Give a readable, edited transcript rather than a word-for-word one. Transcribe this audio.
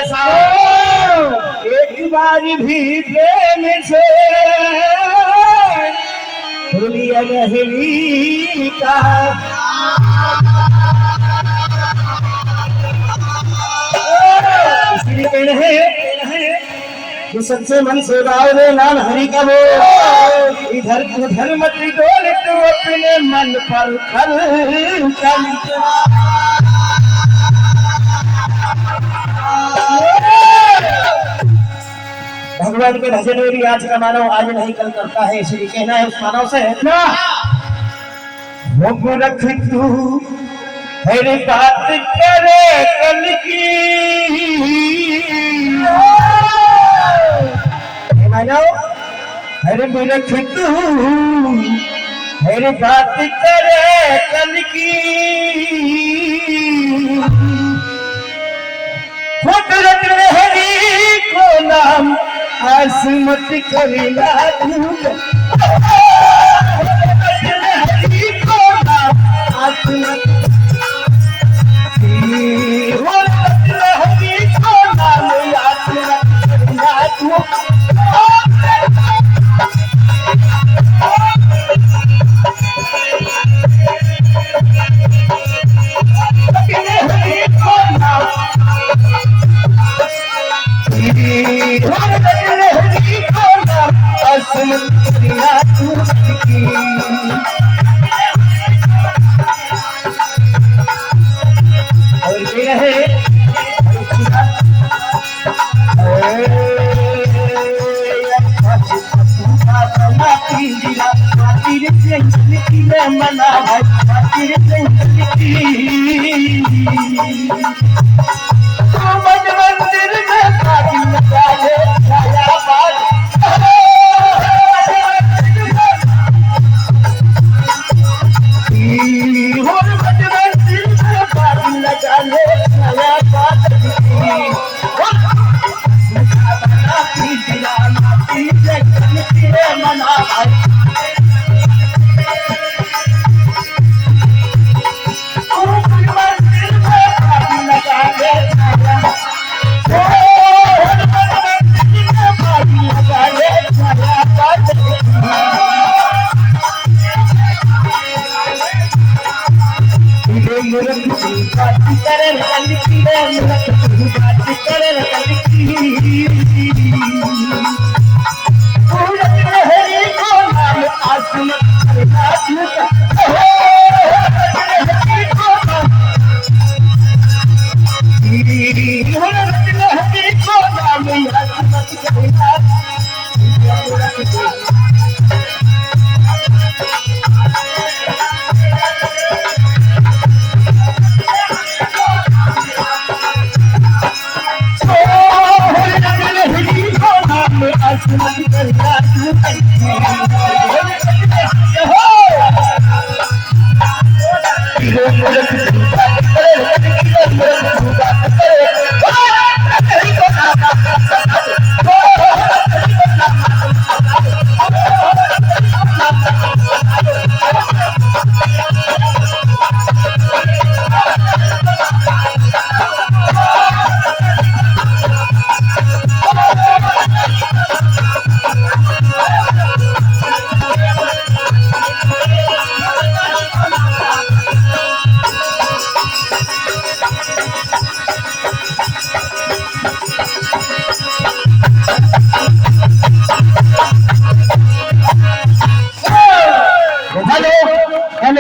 ऐसा एक बार भी प्रेम से भूलिया नहीं का इसलिए कहना है कि सच्चे मन से गाओ नाम हरि का वो इधर उधर मत डोल तू अपने मन पर कर भगवान के भजन में भी आज का मानव आज नहीं कल करता है, इसलिए कहना है उस मानव से ना वो रख तू हर बात करे कल की मानव हर रख तू हर बात करे कल की रख हरी को नाम आसमत करेला हरी को नाम आसमत हरी को नाम आसमत करेला मना भाई मंदिर में मना Oh,